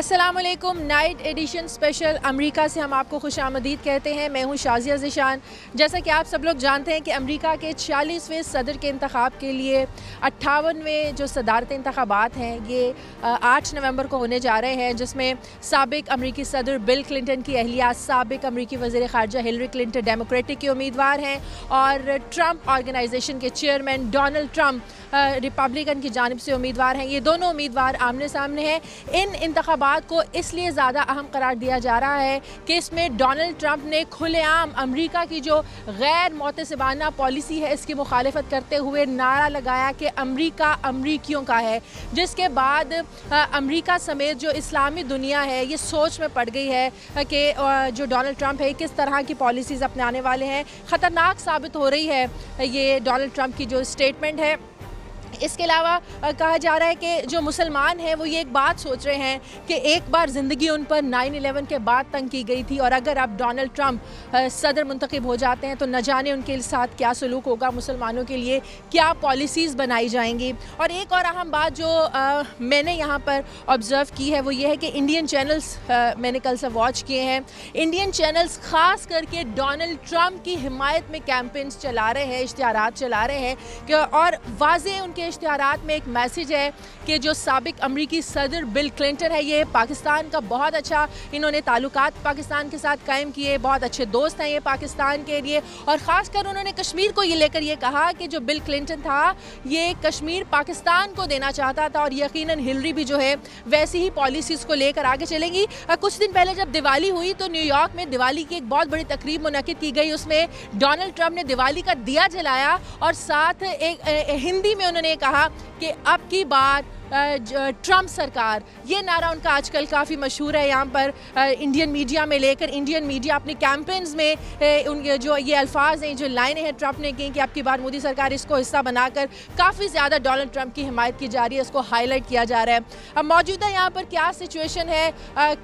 السلام علیکم. Night edition special امریکہ سے ہم آپ کو خوش آمدید کہتے ہیں. میں ہوں شازیہ ذیشان. جیسا کہ آپ سب لوگ جانتے ہیں کہ امریکہ کے 46ویں صدر کے انتخاب کے لیے 58ویں جو صدارتی انتخابات ہیں یہ 8 نومبر کو ہونے جا رہے ہیں، جس میں سابق امریکی صدر بل کلنٹن کی اہلیہ سابق امریکی وزیر خارجہ ہلری کلنٹن ڈیموکریٹک کے امیدوار ہیں، اور ٹرمپ آرگنائزیشن کے چیئرمین ڈونلڈ ٹرمپ ریپبلکن کی جانب سے امیدوار ہیں. یہ دونوں امیدوار آمنے سامنے ہیں. ان انتخابات کو اس لیے زیادہ اہم قرار دیا جا رہا ہے کہ اس میں ڈونلڈ ٹرمپ نے کھلے عام امریکہ کی جو غیر معتسبانہ پالیسی ہے اس کی مخالفت کرتے ہوئے نعرہ لگایا کہ امریکہ امریکیوں کا ہے، جس کے بعد امریکہ سمیت جو اسلامی دنیا ہے یہ سوچ میں پڑ گئی ہے کہ جو ڈونلڈ ٹرمپ ہے کس طرح کی پالیسیز اپنانے والے ہیں. خطرناک ثابت ہو رہی ہے یہ ڈونلڈ ٹرمپ کی جو اسٹیٹمنٹ ہے. اس کے علاوہ کہا جا رہا ہے کہ جو مسلمان ہیں وہ یہ ایک بات سوچ رہے ہیں کہ ایک بار زندگی ان پر 9/11 کے بعد تنگ کی گئی تھی، اور اگر اب ڈونلڈ ٹرمپ صدر منتخب ہو جاتے ہیں تو نہ جانے ان کے ساتھ کیا سلوک ہوگا، مسلمانوں کے لیے کیا پالیسیز بنائی جائیں گی. اور ایک اور اہم بات جو میں نے یہاں پر آبزرو کی ہے وہ یہ ہے کہ انڈین چینلز میں نے کل سے واچ کیے ہیں. انڈین چینلز خاص کر کے ڈونلڈ ٹرمپ کی حمایت میں کیمپینز چلا رہے ہیں، اشتہارات چلا رہے ہیں، اور واضح ان کے اشتہارات میں ایک میسیج ہے کہ جو سابق امریکی صدر بل کلنٹن ہے یہ پاکستان کا بہت اچھا، انہوں نے تعلقات پاکستان کے ساتھ قائم کیے، بہت اچھے دوست ہیں یہ پاکستان کے لیے. اور خاص کر انہوں نے کشمیر کو یہ لے کر یہ کہا کہ جو بل کلنٹن تھا یہ کشمیر پاکستان کو دینا چاہتا تھا، اور یقیناً ہلری بھی جو ہے ویسی ہی پالیسیز کو لے کر آگے چلیں گی. کچھ دن پہلے جب دیوالی ہوئی تو نیو یارک میں دیوالی کی ایک بہت بڑی تقریب منعقد کی گئی. اس میں ڈونلڈ ٹرمپ نے دیوالی کا دیا جلایا اور ساتھ ایک ہندی میں انہوں نے کہا کہ اب کی بار ٹرمپ سرکار. یہ نعرہ ان کا آج کل کافی مشہور ہے یہاں پر انڈین میڈیا میں لے کر. انڈین میڈیا اپنے کیمپینز میں ان جو یہ الفاظ ہیں، جو لائنیں ہیں ٹرمپ نے کی کہ اب کی بار مودی سرکار، اس کو حصہ بنا کر کافی زیادہ ڈونلڈ ٹرمپ کی حمایت کی جا رہی ہے، اس کو ہائی لائٹ کیا جا رہا ہے. اب موجودہ یہاں پر کیا سچویشن ہے،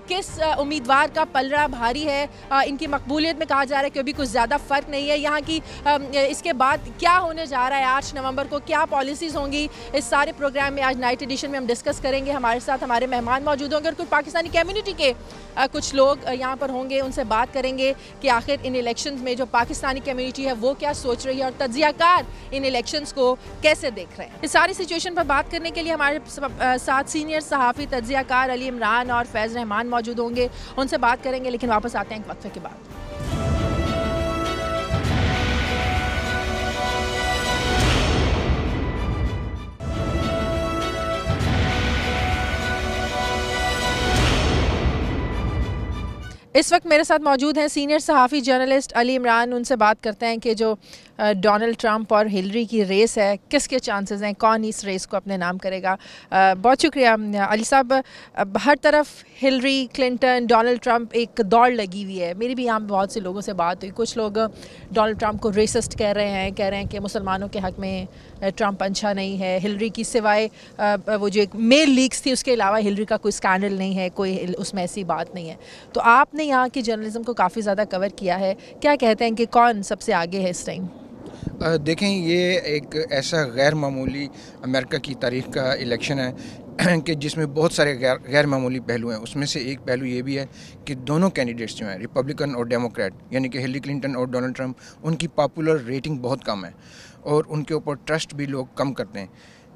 کس امیدوار کا پلڑا بھاری ہے، ان کی مقبولیت میں کہا جا رہا ہے کہ ابھی کچھ زیادہ فرق نہیں ہے. یہاں کی اس کے بعد کیا ہونے جا رہا ہے 8 نومبر کو، کیا پالیسیز ہوں گی، اس سارے پروگرام میں آج نائٹ ایڈیشن میں ہم ڈسکس کریں گے. ہمارے ساتھ ہمارے مہمان موجود ہوں گے اور کچھ پاکستانی کمیونٹی کے کچھ لوگ یہاں پر ہوں گے، ان سے بات کریں گے کہ آخر ان الیکشنز میں جو پاکستانی کمیونٹی ہے وہ کیا سوچ رہی ہے اور تجزیہ کار ان الیکشنز کو کیسے دیکھ رہے ہیں. اس ساری سچویشن پر بات کرنے کے لیے ہمارے ساتھ سینئر صحافی تجزیہ کار علی عمران اور فیض رحمان موجود ہوں گے، ان سے بات کریں گے، لیکن واپس آتے ہیں ایک وقفے کے بعد. اس وقت میرے ساتھ موجود ہیں سینئر صحافی جرنلسٹ علی عمران. ان سے بات کرتے ہیں کہ جو ڈونلڈ ٹرمپ اور ہلری کی ریس ہے کس کے چانسز ہیں، کون اس ریس کو اپنے نام کرے گا. بہت شکریہ علی صاحب. ہر طرف ہلری کلنٹن ڈونلڈ ٹرمپ ایک دوڑ لگی ہوئی ہے. میری بھی یہاں بہت سے لوگوں سے بات ہوئی، کچھ لوگ ڈونلڈ ٹرمپ کو ریسسٹ کہہ رہے ہیں کہ مسلمانوں کے حق میں ٹرمپ اچھا نہیں ہے. ہلری کی سوائے وہ جو ایک میل لیکس تھی اس کے علاوہ ہلری کا کوئی اسکینڈل نہیں ہے، کوئی اس میں ایسی بات نہیں ہے. تو آپ نے یہاں کی جرنلزم کو کافی زیادہ کور کیا ہے، کیا کہتے ہیں کہ کون سب سے آگے ہے اس ٹائم؟ دیکھیں، یہ ایک ایسا غیر معمولی امریکہ کی تاریخ کا الیکشن ہے کہ جس میں بہت سارے غیر معمولی پہلو ہیں. اس میں سے ایک پہلو یہ بھی ہے کہ دونوں کینڈیڈیٹس جو ہیں ریپبلکن اور ڈیموکریٹ، یعنی کہ ہلری کلنٹن اور ڈونلڈ ٹرمپ، ان کی پاپولر ریٹنگ بہت کم ہے اور ان کے اوپر ٹرسٹ بھی لوگ کم کرتے ہیں.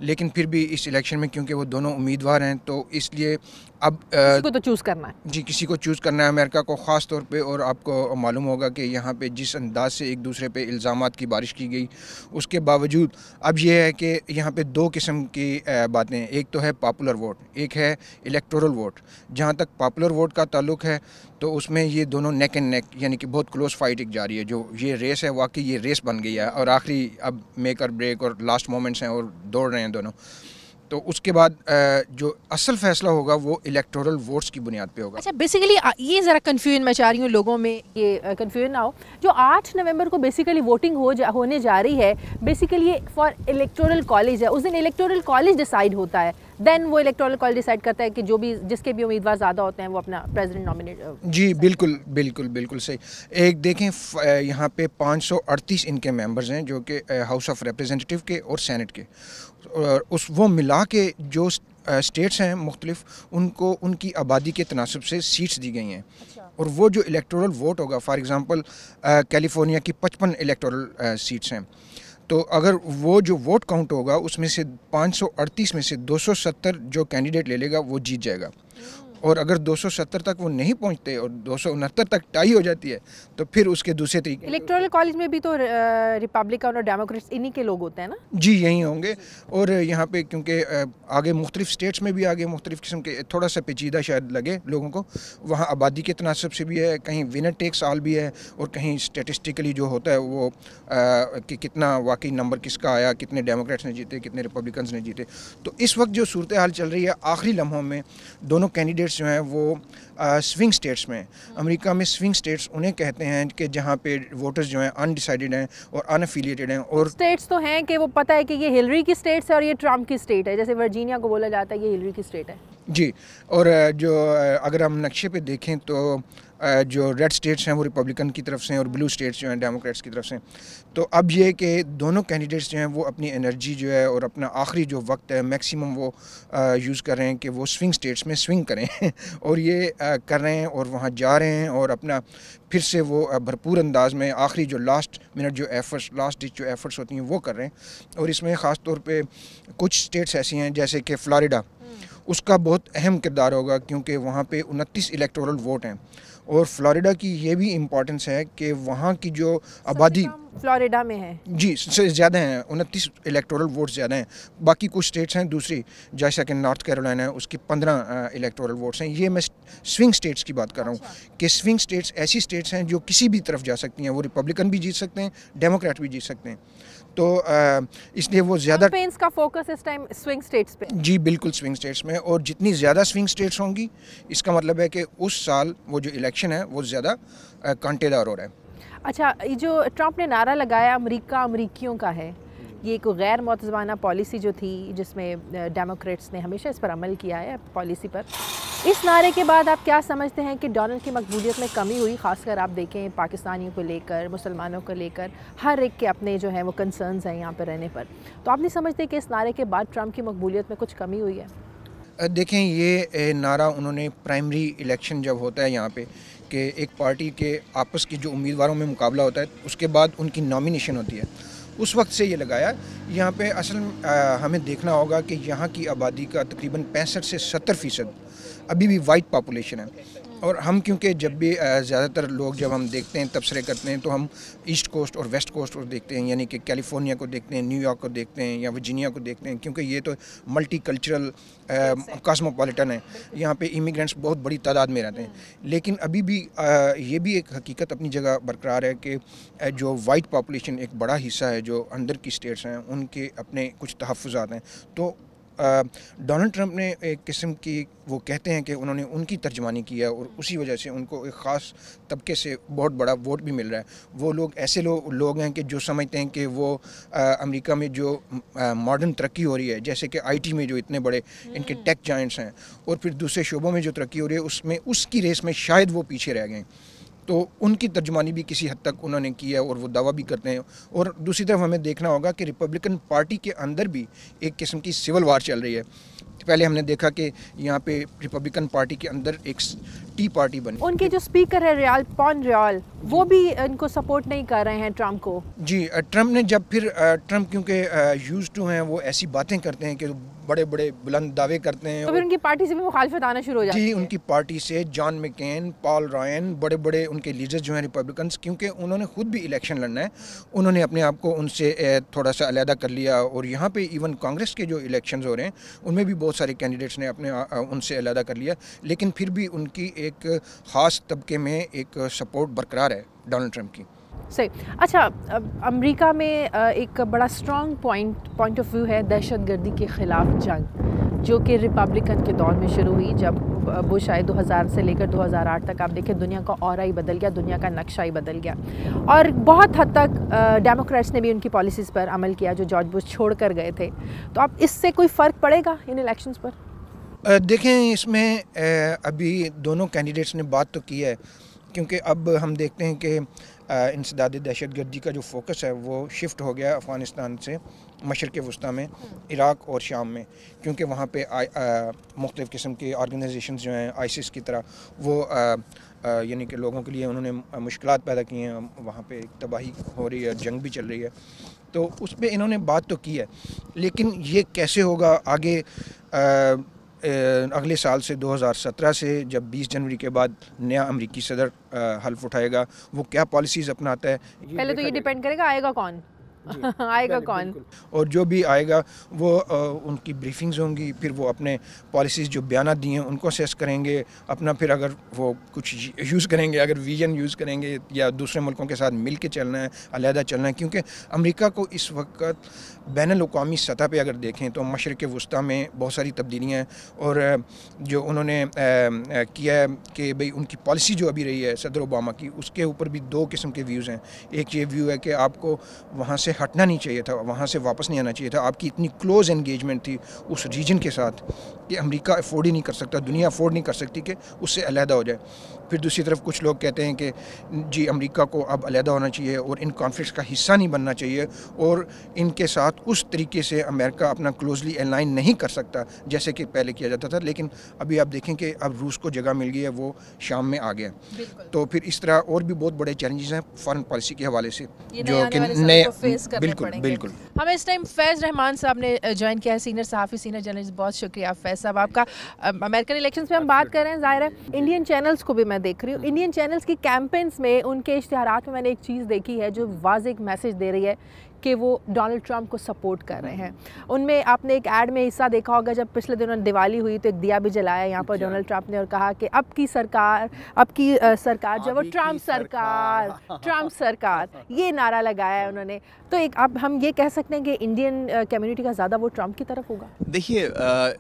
لیکن پھر بھی اس الیکشن میں کیونکہ وہ دونوں امیدوار ہیں تو اس لیے اب کسی کو تو چوز کرنا ہے. جی، کسی کو چوز کرنا ہے امریکہ کو خاص طور پہ. اور آپ کو معلوم ہوگا کہ یہاں پہ جس انداز سے ایک دوسرے پہ الزامات کی بارش کی گئی، اس کے باوجود اب یہ ہے کہ یہاں پہ دو قسم کی باتیں ہیں. ایک تو ہے پاپولر ووٹ، ایک ہے الیکٹورل ووٹ. جہاں تک پاپولر ووٹ کا تعلق ہے تو اس میں یہ دونوں نیک اینڈ نیک، یعنی کہ بہت کلوز فائٹ ایک جاری ہے. جو یہ ریس ہے واقعی یہ ریس بن گئی ہے اور آخری اب میک اور بریک اور لاسٹ مومنٹس ہیں اور دوڑ رہے ہیں دونوں. تو اس کے بعد جو اصل فیصلہ ہوگا وہ الیکٹورل ووٹس کی بنیاد پہ ہوگا. اچھا، بیسیکلی یہ ذرا کنفیوژن میں چاہ رہی ہوں لوگوں میں، یہ کنفیوژن نہ ہو. جو 8 نومبر کو بیسیکلی ووٹنگ ہونے جا رہی ہے، بیسیکلی فار الیکٹورل کالج ہے. اس دن الیکٹورل کالج ڈیسائیڈ ہوتا ہے، دین وہ الیکٹورل کالج ڈیسائیڈ کرتا ہے کہ جو بھی جس کے بھی امیدوار زیادہ ہوتے ہیں وہ اپنا پریزیڈنٹ نامینیٹ. جی بالکل صحیح. ایک دیکھیں، یہاں پہ 538 ان کے ممبرز ہیں جو کہ ہاؤس آف ریپریزنٹیٹیو کے اور سینٹ کے، اور وہ ملا کے جو اسٹیٹس ہیں مختلف ان کو ان کی آبادی کے تناسب سے سیٹس دی گئی ہیں، اور وہ جو الیکٹورل ووٹ ہوگا، فار ایگزامپل کیلیفورنیا کی 55 الیکٹورل سیٹس ہیں، تو اگر وہ جو ووٹ کاؤنٹ ہوگا اس میں سے 538 میں سے 270 جو کینڈیڈیٹ لے لے گا وہ جیت جائے گا، اور اگر 270 تک وہ نہیں پہنچتے اور 269 تک ٹائی ہو جاتی ہے تو پھر اس کے دوسرے طریقے. الیکٹورل کالج میں بھی تو ریپبلکن اور ڈیموکریٹس انہی کے لوگ ہوتے ہیں نا؟ جی یہی ہوں گے، اور یہاں پہ کیونکہ آگے مختلف اسٹیٹس میں بھی آگے مختلف قسم کے تھوڑا سا پیچیدہ شاید لگے لوگوں کو، وہاں آبادی کے تناسب سے بھی ہے، کہیں ونر ٹیکس آل بھی ہے، اور کہیں اسٹیٹسٹیکلی جو ہوتا ہے وہ کہ کتنا واقعی نمبر کس کا آیا، کتنے ڈیموکریٹس نے جیتے، کتنے ریپبلکنز نے جیتے. تو اس وقت جو صورتحال چل رہی ہے آخری لمحوں میں دونوں کینڈیڈیٹس جو ہیں وہ سوئنگ اسٹیٹس میں، امریکہ میں سوئنگ اسٹیٹس انہیں کہتے ہیں کہ جہاں پہ ووٹرز جو ہیں انڈیسائیڈڈ ہیں اور ان افیلیٹڈ ہیں. اور اسٹیٹس تو ہیں کہ وہ پتہ ہے کہ یہ ہلری کی اسٹیٹس ہے اور یہ ٹرمپ کی اسٹیٹ ہے، جیسے ورجینیا کو بولا جاتا ہے یہ ہلری کی اسٹیٹ ہے. جی، اور جو اگر ہم نقشے پہ دیکھیں تو جو ریڈ اسٹیٹس ہیں وہ ریپبلکن کی طرف سے اور بلو اسٹیٹس جو ہیں ڈیموکریٹس کی طرف سے. تو اب یہ کہ دونوں کینڈیڈیٹس جو ہیں وہ اپنی انرجی جو ہے اور اپنا آخری جو وقت ہے میکسیمم وہ یوز کر رہے ہیں کہ وہ سوئنگ اسٹیٹس میں سوئنگ کریں اور یہ کر رہے ہیں اور وہاں جا رہے ہیں اور اپنا پھر سے وہ بھرپور انداز میں آخری جو لاسٹ منٹ جو ایفرٹس لاسٹ ڈچ جو ایفرٹس ہوتی ہیں وہ کر رہے ہیں. اور اس میں خاص طور پہ کچھ اسٹیٹس ایسی ہیں جیسے کہ فلوریڈا، اس کا بہت اہم کردار ہوگا کیونکہ وہاں پہ 29 الیکٹورل ووٹ ہیں، اور فلوریڈا کی یہ بھی امپورٹنس ہے کہ وہاں کی جو آبادی فلوریڈا میں ہے جی سے زیادہ ہیں، 29 الیکٹورل ووٹ زیادہ ہیں. باقی کچھ اسٹیٹس ہیں دوسری جیسا کہ نارتھ کیرولینا ہے، اس کی 15 الیکٹورل ووٹس ہیں. یہ میں سوئنگ اسٹیٹس کی بات کر رہا ہوں کہ سوئنگ اسٹیٹس ایسی اسٹیٹس ہیں جو کسی بھی طرف جا سکتی ہیں، وہ ریپبلکن بھی جیت سکتے ہیں، ڈیموکریٹ بھی جیت سکتے ہیں. تو اس لیے وہ زیادہ کیمپینز کا فوکس اس ٹائم سوئنگ اسٹیٹس پہ. جی بالکل سوئنگ اسٹیٹس میں، اور جتنی زیادہ سوئنگ اسٹیٹس ہوں گی اس کا مطلب ہے کہ اس سال وہ جو الیکشن ہے وہ زیادہ کانٹے دار ہو رہا ہے. اچھا، یہ جو ٹرمپ نے نعرہ لگایا امریکہ امریکیوں کا ہے، یہ ایک غیر معتزبانہ پالیسی جو تھی جس میں ڈیموکریٹس نے ہمیشہ اس پر عمل کیا ہے پالیسی پر، اس نعرے کے بعد آپ کیا سمجھتے ہیں کہ ڈونلڈ کی مقبولیت میں کمی ہوئی؟ خاص کر آپ دیکھیں پاکستانیوں کو لے کر، مسلمانوں کو لے کر، ہر ایک کے اپنے جو ہیں وہ کنسرنز ہیں یہاں پہ رہنے پر. تو آپ نہیں سمجھتے کہ اس نعرے کے بعد ٹرمپ کی مقبولیت میں کچھ کمی ہوئی ہے؟ دیکھیں یہ نعرہ انہوں نے پرائمری الیکشن جب ہوتا ہے یہاں پہ کہ ایک پارٹی کے آپس کی جو امیدواروں میں مقابلہ ہوتا ہے اس کے بعد ان کی نامینیشن ہوتی ہے، اس وقت سے یہ لگایا. یہاں پہ اصل ہمیں دیکھنا ہوگا کہ یہاں کی آبادی کا تقریباً 65 سے 70% ابھی بھی وائٹ پاپولیشن ہے. اور ہم کیونکہ جب بھی زیادہ تر لوگ جب ہم دیکھتے ہیں تبصرے کرتے ہیں تو ہم ایسٹ کوسٹ اور ویسٹ کوسٹ کو دیکھتے ہیں، یعنی کہ کیلیفورنیا کو دیکھتے ہیں، نیو یارک کو دیکھتے ہیں یا ورجینیا کو دیکھتے ہیں، کیونکہ یہ تو ملٹی کلچرل کاسموپولیٹن ہے، یہاں پہ امیگرینٹس بہت بڑی تعداد میں رہتے ہیں. لیکن ابھی بھی یہ بھی ایک حقیقت اپنی جگہ برقرار ہے کہ جو وائٹ پاپولیشن ایک بڑا حصہ ہے جو اندر کی اسٹیٹس ہیں ان کے اپنے کچھ تحفظات ہیں. تو ڈونلڈ ٹرمپ نے ایک قسم کی وہ کہتے ہیں کہ انہوں نے ان کی ترجمانی کی ہے اور اسی وجہ سے ان کو ایک خاص طبقے سے بہت بڑا ووٹ بھی مل رہا ہے. وہ لوگ ایسے لوگ ہیں کہ جو سمجھتے ہیں کہ وہ امریکہ میں جو ماڈرن ترقی ہو رہی ہے، جیسے کہ آئی ٹی میں جو اتنے بڑے ان کے ٹیک جائنٹس ہیں اور پھر دوسرے شعبوں میں جو ترقی ہو رہی ہے اس کی ریس میں شاید وہ پیچھے رہ گئے. تو ان کی ترجمانی بھی کسی حد تک انہوں نے کی ہے اور وہ دعویٰ بھی کرتے ہیں. اور دوسری طرف ہمیں دیکھنا ہوگا کہ ریپبلکن پارٹی کے اندر بھی ایک قسم کی سول وار چل رہی ہے. پہلے ہم نے دیکھا کہ یہاں پہ ریپبلکن پارٹی کے اندر ایک ٹی پارٹی بنی، ان کے جو اسپیکر ہے پون ریال وہ بھی ان کو سپورٹ نہیں کر رہے ہیں ٹرمپ کو. جی ٹرمپ نے جب پھر ٹرمپ کیونکہ یوز ٹو ہیں وہ ایسی باتیں کرتے ہیں کہ بڑے بڑے بلند دعوے کرتے ہیں، تو پھر ان کی پارٹی سے بھی مخالفت آنا شروع ہو جاتی ہے. جی ان کی پارٹی سے جان مکین، پال رائن، بڑے بڑے ان کے لیڈرز جو ہیں ریپبلکنس، کیونکہ انہوں نے خود بھی الیکشن لڑنا ہے، انہوں نے اپنے آپ کو ان سے تھوڑا سا علیحدہ کر لیا. اور یہاں پہ ایون کانگریس کے جو الیکشنز ہو رہے ہیں ان میں بھی بہت سارے کینڈیڈیٹس نے اپنے ان سے علیحدہ کر لیا، لیکن پھر بھی ان کی ایک خاص طبقے میں ایک سپورٹ برقرار ہے ڈونلڈ ٹرمپ کی. صحیح. اچھا، امریکہ میں ایک بڑا اسٹرانگ پوائنٹ آف ویو ہے دہشت گردی کے خلاف جنگ، جو کہ ریپبلکن کے دور میں شروع ہوئی. جب بش آئے 2000 سے لے کر 2008 تک آپ دیکھیں دنیا کا اورا ہی بدل گیا، دنیا کا نقشہ ہی بدل گیا. اور بہت حد تک ڈیموکریٹس نے بھی ان کی پالیسیز پر عمل کیا جو جارج بش چھوڑ کر گئے تھے. تو اب اس سے کوئی فرق پڑے گا ان الیکشنز پر؟ دیکھیں اس میں ابھی دونوں کینڈیڈیٹس نے بات تو کی ہے کیونکہ اب ہم دیکھتے ہیں کہ انسداد دہشت گردی کا جو فوکس ہے وہ شفٹ ہو گیا افغانستان سے مشرق وسطیٰ میں، عراق اور شام میں، کیونکہ وہاں پہ مختلف قسم کے آرگنائزیشنز جو ہیں آئسس کی طرح وہ یعنی کہ لوگوں کے لیے انہوں نے مشکلات پیدا کی ہیں، وہاں پہ تباہی ہو رہی ہے، جنگ بھی چل رہی ہے، تو اس پہ انہوں نے بات تو کی ہے، لیکن یہ کیسے ہوگا آگے اگلے سال سے 2017 سے جب 20 جنوری کے بعد نیا امریکی صدر حلف اٹھائے گا، وہ کیا پالیسیز اپناتا ہے، پہلے تو یہ ڈیپینڈ کرے گا آئے گا کون آئے گا کون، اور جو بھی آئے گا وہ ان کی بریفنگز ہوں گی، پھر وہ اپنے پالیسیز جو بیانات دی ہیں ان کو اسیس کریں گے، اپنا پھر اگر وہ کچھ یوز کریں گے، اگر ویژن یوز کریں گے یا دوسرے ملکوں کے ساتھ مل کے چلنا ہے، علیحدہ چلنا ہے، کیونکہ امریکہ کو اس وقت بین الاقوامی سطح پہ اگر دیکھیں تو مشرق وسطیٰ میں بہت ساری تبدیلیاں ہیں، اور جو انہوں نے کیا ہے کہ بھئی ان کی پالیسی جو ابھی رہی ہے صدر اوباما کی، اس کے اوپر بھی دو قسم کے ویوز ہیں۔ ایک یہ ویو ہے کہ آپ کو وہاں سے ہٹنا نہیں چاہیے تھا، وہاں سے واپس نہیں آنا چاہیے تھا، آپ کی اتنی کلوز انگیجمنٹ تھی اس ریجن کے ساتھ کہ امریکہ افورڈ ہی نہیں کر سکتا، دنیا افورڈ نہیں کر سکتی کہ اس سے علیحدہ ہو جائے۔ پھر دوسری طرف کچھ لوگ کہتے ہیں کہ جی امریکہ کو اب علیحدہ ہونا چاہیے اور ان کانفلکٹس کا حصہ نہیں بننا چاہیے، اور ان کے ساتھ اس طریقے سے امریکہ اپنا کلوزلی الائن نہیں کر سکتا جیسے کہ پہلے کیا جاتا تھا، لیکن ابھی آپ دیکھیں کہ اب روس کو جگہ مل گئی ہے، وہ شام میں آ گیا، تو پھر اس طرح اور بھی بہت بڑے چیلنجز ہیں فارن پالیسی کے حوالے سے جو کہ نئے بالکل۔ ہمیں اس ٹائم فیض رحمان صاحب نے جوائن کیا ہے، سینئر صحافی، سینئر جرنلسٹ، بہت شکریہ فیض صاحب آپ کا۔ امریکن الیکشنز پہ ہم بات کر رہے ہیں، ظاہر ہے انڈین چینلز کو بھی میں دیکھ رہی ہوں، انڈین چینلز کی کیمپینز میں ان کے اشتہارات میں نے ایک چیز دیکھی ہے جو واضح میسج دے رہی ہے کہ وہ ڈونلڈ ٹرمپ کو سپورٹ کر رہے ہیں۔ ان میں آپ نے ایک ایڈ میں حصہ دیکھا ہوگا، جب پچھلے دنوں دیوالی ہوئی تو ایک دیا بھی جلایا یہاں پر ڈونلڈ ٹرمپ نے اور کہا کہ اب کی سرکار جو وہ ٹرمپ سرکار یہ نعرہ لگایا ہے انہوں نے، تو ایک اب ہم یہ کہہ سکتے ہیں کہ انڈین کمیونٹی کا زیادہ وہ ٹرمپ کی طرف ہوگا۔ دیکھیے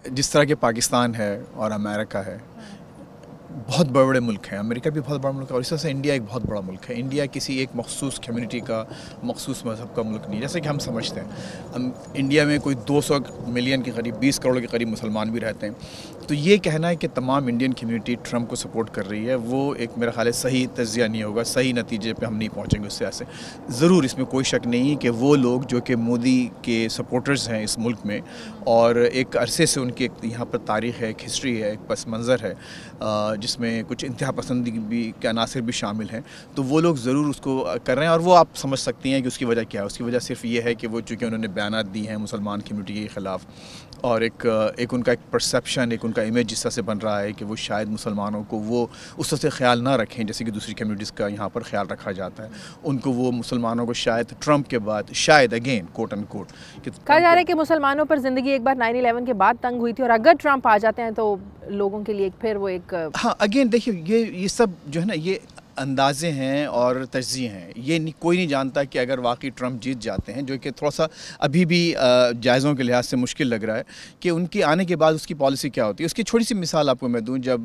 جس طرح کہ پاکستان ہے اور امریکہ ہے، بہت بڑے بڑے ملک ہیں، امریکہ بھی بہت بڑا ملک ہے، اور اس طرح سے انڈیا ایک بہت بڑا ملک ہے۔ انڈیا کسی ایک مخصوص کمیونٹی کا، مخصوص مذہب کا ملک نہیں، جیسے کہ ہم سمجھتے ہیں انڈیا میں کوئی 200 ملین کے قریب، 20 کروڑ کے قریب مسلمان بھی رہتے ہیں، تو یہ کہنا ہے کہ تمام انڈین کمیونٹی ٹرمپ کو سپورٹ کر رہی ہے، وہ ایک میرا خیال ہے صحیح تجزیہ نہیں ہوگا، صحیح نتیجے پہ ہم نہیں پہنچیں گے اس سے ایسے۔ ضرور اس میں کوئی شک نہیں کہ وہ لوگ جو کہ مودی کے سپورٹرز ہیں اس ملک میں، اور ایک عرصے سے ان کی یہاں پر تاریخ ہے، ایک ہسٹری ہے، ایک پس منظر ہے جس میں کچھ انتہا پسندی بھی کے عناصر بھی شامل ہیں، تو وہ لوگ ضرور اس کو کر رہے ہیں، اور وہ آپ سمجھ سکتی ہیں کہ اس کی وجہ کیا ہے۔ اس کی وجہ صرف یہ ہے کہ وہ چونکہ انہوں نے بیانات دی ہیں مسلمان کمیونٹی کے خلاف، اور ایک ان کا ایک پرسیپشن، ایک ان کا امیج جس طرح سے بن رہا ہے کہ وہ شاید مسلمانوں کو وہ اس طرح سے خیال نہ رکھیں جیسے کہ دوسری کمیونٹیز کا یہاں پر خیال رکھا جاتا ہے، ان کو وہ مسلمانوں کو شاید ٹرمپ کے بعد شاید اگین کوٹ ان کوٹ کہا جا رہا ہے کہ مسلمانوں پر زندگی ایک بار 9/11 کے بعد تنگ ہوئی تھی، اور اگر ٹرمپ آ جاتے ہیں تو لوگوں کے لیے پھر وہ ایک ہاں اگین دیکھیے یہ سب جو ہے نا یہ اندازے ہیں اور تجزیے ہیں، یہ کوئی نہیں جانتا کہ اگر واقعی ٹرمپ جیت جاتے ہیں، جو کہ تھوڑا سا ابھی بھی جائزوں کے لحاظ سے مشکل لگ رہا ہے کہ ان کے آنے کے بعد اس کی پالیسی کیا ہوتی ہے۔ اس کی چھوٹی سی مثال آپ کو میں دوں، جب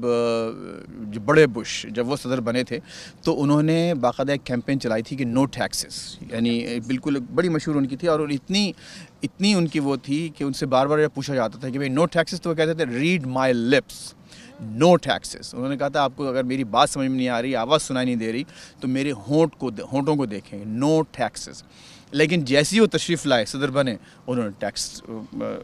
بڑے بش جب وہ صدر بنے تھے تو انہوں نے باقاعدہ ایک کیمپین چلائی تھی کہ نو ٹیکسز، یعنی بالکل بڑی مشہور ان کی تھی، اور اتنی ان کی وہ تھی کہ ان سے بار بار پوچھا جاتا تھا کہ بھائی نو ٹیکسز، تو وہ کہتے تھے ریڈ مائی لپس، نو ٹیکسز۔ انہوں نے کہا تھا آپ کو اگر میری بات سمجھ میں نہیں آ رہی، آواز سنائی نہیں دے رہی، تو میرے ہونٹوں کو دیکھیں، نو ٹیکسز۔ لیکن جیسے ہی وہ تشریف لائے، صدر بنے، انہوں نے ٹیکس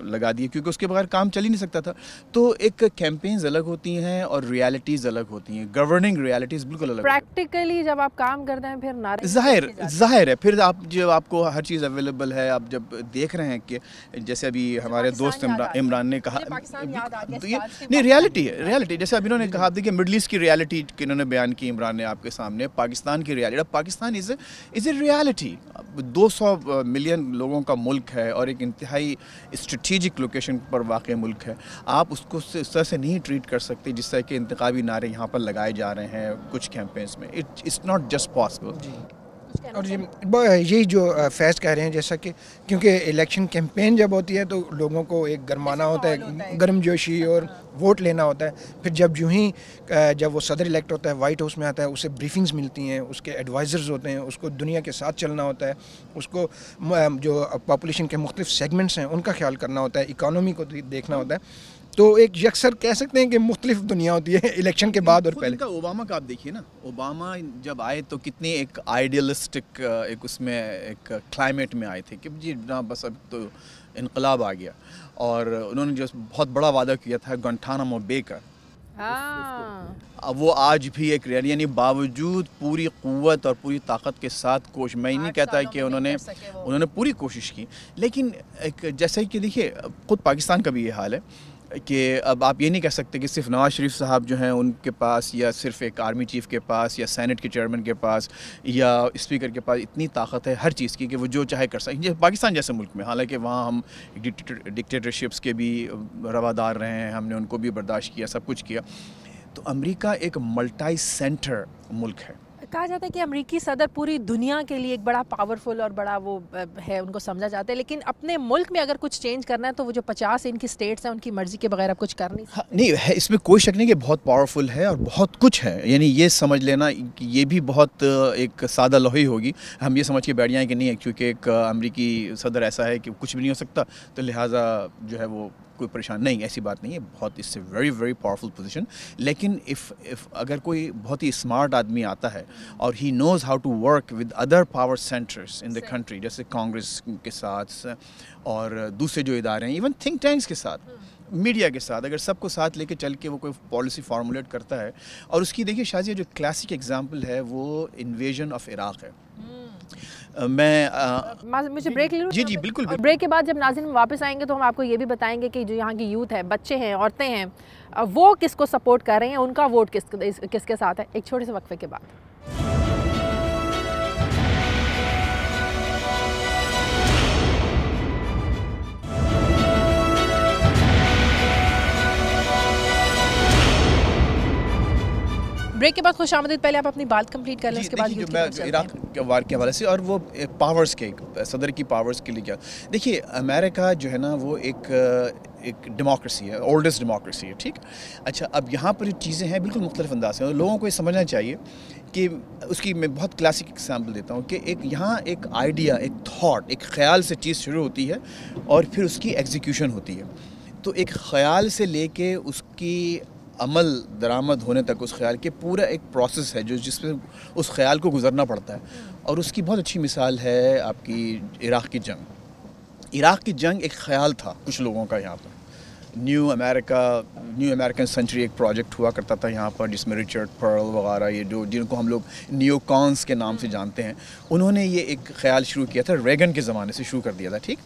لگا دیے، کیونکہ اس کے بغیر کام چل ہی نہیں سکتا تھا۔ تو ایک کیمپینز الگ ہوتی ہیں اور ریالٹیز الگ ہوتی ہیں، گورننگ ریالٹیز بالکل الگ۔ پریکٹیکلی جب آپ کام کرتے ہیں پھر نعرے ظاہر ہے، پھر آپ کو ہر چیز اویلیبل ہے۔ آپ جب دیکھ رہے ہیں کہ جیسے ابھی ہمارے دوست عمران نے کہا، نہیں ریالٹی ہے، ریالٹی جیسے ابھی انہوں نے کہا، دیکھیے مڈل ایسٹ کی ریالٹی کہ انہوں نے بیان کی عمران نے آپ کے سامنے، پاکستان کی ریالٹی۔ اب پاکستان از اے ریالٹی، 200 ملین لوگوں کا ملک ہے اور ایک انتہائی اسٹریٹجک لوکیشن پر واقع ملک ہے۔ آپ اس کو اس طرح سے نہیں ٹریٹ کر سکتے جس طرح کہ انتخابی نعرے یہاں پر لگائے جا رہے ہیں کچھ کیمپینز میں۔ It's not just possible. اور یہی جو فیض کہہ رہے ہیں، جیسا کہ کیونکہ الیکشن کیمپین جب ہوتی ہے تو لوگوں کو ایک گرمانا ہوتا ہے، گرم جوشی اور ووٹ لینا ہوتا ہے، پھر جب وہ صدر الیکٹ ہوتا ہے، وائٹ ہاؤس میں آتا ہے، اسے بریفنگز ملتی ہیں، اس کے ایڈوائزرز ہوتے ہیں، اس کو دنیا کے ساتھ چلنا ہوتا ہے، اس کو جو پاپولیشن کے مختلف سیگمنٹس ہیں ان کا خیال کرنا ہوتا ہے، اکانومی کو دیکھنا ہوتا ہے، تو ایک یکسر کہہ سکتے ہیں کہ مختلف دنیا ہوتی ہے الیکشن کے بعد اور پہلے. اوباما کا آپ دیکھیے نا, اوباما جب آئے تو کتنی ایک آئیڈیلسٹک ایک اس میں ایک کلائمیٹ میں آئے تھے کہ جی نا بس اب تو انقلاب آ گیا, اور انہوں نے جو بہت بڑا وعدہ کیا تھا گوانٹانامو بے کا, وہ آج بھی ایک ریئل, یعنی باوجود پوری قوت اور پوری طاقت کے ساتھ کوشش, میں نہیں کہتا کہ انہوں نے پوری کوشش کی, لیکن ایک جیسے کہ دیکھیے خود پاکستان کا بھی یہ حال ہے کہ اب آپ یہ نہیں کہہ سکتے کہ صرف نواز شریف صاحب جو ہیں ان کے پاس, یا صرف ایک آرمی چیف کے پاس, یا سینٹ کے چیئرمین کے پاس, یا اسپیکر کے پاس اتنی طاقت ہے ہر چیز کی کہ وہ جو چاہے کر سکیں. پاکستان جیسے ملک میں, حالانکہ وہاں ہم ڈکٹیٹرشپس کے بھی روادار رہے ہیں, ہم نے ان کو بھی برداشت کیا, سب کچھ کیا, تو امریکہ ایک ملٹائی سینٹر ملک ہے. کہا جاتا ہے کہ امریکی صدر پوری دنیا کے لیے ایک بڑا پاورفل اور بڑا وہ ہے, ان کو سمجھا جاتا ہے, لیکن اپنے ملک میں اگر کچھ چینج کرنا ہے تو وہ جو 50 ان کی اسٹیٹس ہیں ان کی مرضی کے بغیر اب کچھ کر نہیں سکتے. نہیں ہے, اس میں کوئی شک نہیں کہ بہت پاورفل ہے اور بہت کچھ ہے, یعنی یہ سمجھ لینا کہ یہ بھی بہت ایک سادہ لوہی ہوگی, ہم یہ سمجھ کے بیٹھ جائیں کہ نہیں, کیونکہ ایک امریکی صدر ایسا ہے کہ کچھ بھی نہیں ہو سکتا تو لہٰذا جو ہے وہ کوئی پریشان نہیں, ایسی بات نہیں ہے, بہت اس سے ویری ویری پاورفل پوزیشن. لیکن اگر کوئی بہت ہی اسمارٹ آدمی آتا ہے اور he knows how to work with other power centres in the country, جیسے کانگریس کے ساتھ اور دوسرے جو ادارے ہیں, ایون تھنک ٹینکس کے ساتھ, میڈیا کے ساتھ, اگر سب کو ساتھ لے کے چل کے وہ کوئی پالیسی فارمولیٹ کرتا ہے, اور اس کی دیکھیے شازیہ جو کلاسک ایگزامپل ہے وہ انویژن آف عراق ہے. مجھے بریک لے لوں. جی بالکل. بریک کے بعد جب ناظرین واپس آئیں گے تو ہم آپ کو یہ بھی بتائیں گے کہ جو یہاں کی یوتھ ہے, بچے ہیں, عورتیں ہیں, وہ کس کو سپورٹ کر رہے ہیں, ان کا ووٹ کس کے ساتھ ہے. ایک چھوٹے سے وقفے کے بعد. بریک کے بعد خوش آمدید. پہلے آپ اپنی بات کمپلیٹ کر لیں, اس کے بعد عراق کے وار کے حوالے سے, اور وہ پاورز کے صدر کی پاورز کے لیے کیا. دیکھیے امریکہ جو ہے نا وہ ایک ڈیموکریسی ہے, اولڈسٹ ڈیموکریسی ہے, ٹھیک. اچھا, اب یہاں پر جو چیزیں ہیں بالکل مختلف انداز ہیں, اور لوگوں کو یہ سمجھنا چاہیے کہ اس کی میں بہت کلاسک ایگزامپل دیتا ہوں کہ یہاں ایک آئیڈیا, ایک تھاٹ, ایک خیال سے چیز شروع ہوتی ہے اور پھر اس کی ایگزیکیوشن ہوتی ہے. تو ایک خیال سے لے کے اس کی عمل درآمد ہونے تک اس خیال کے پورا ایک پروسیس ہے جس پہ اس خیال کو گزرنا پڑتا ہے. اور اس کی بہت اچھی مثال ہے آپ کی عراق کی جنگ. عراق کی جنگ ایک خیال تھا کچھ لوگوں کا یہاں پر. نیو امریکن سینچری ایک پروجیکٹ ہوا کرتا تھا یہاں پر, جس میں رچرڈ پرل وغیرہ, یہ جو جن کو ہم لوگ نیو کانس کے نام سے جانتے ہیں, انہوں نے یہ ایک خیال شروع کیا تھا, ریگن کے زمانے سے شروع کر دیا تھا, ٹھیک.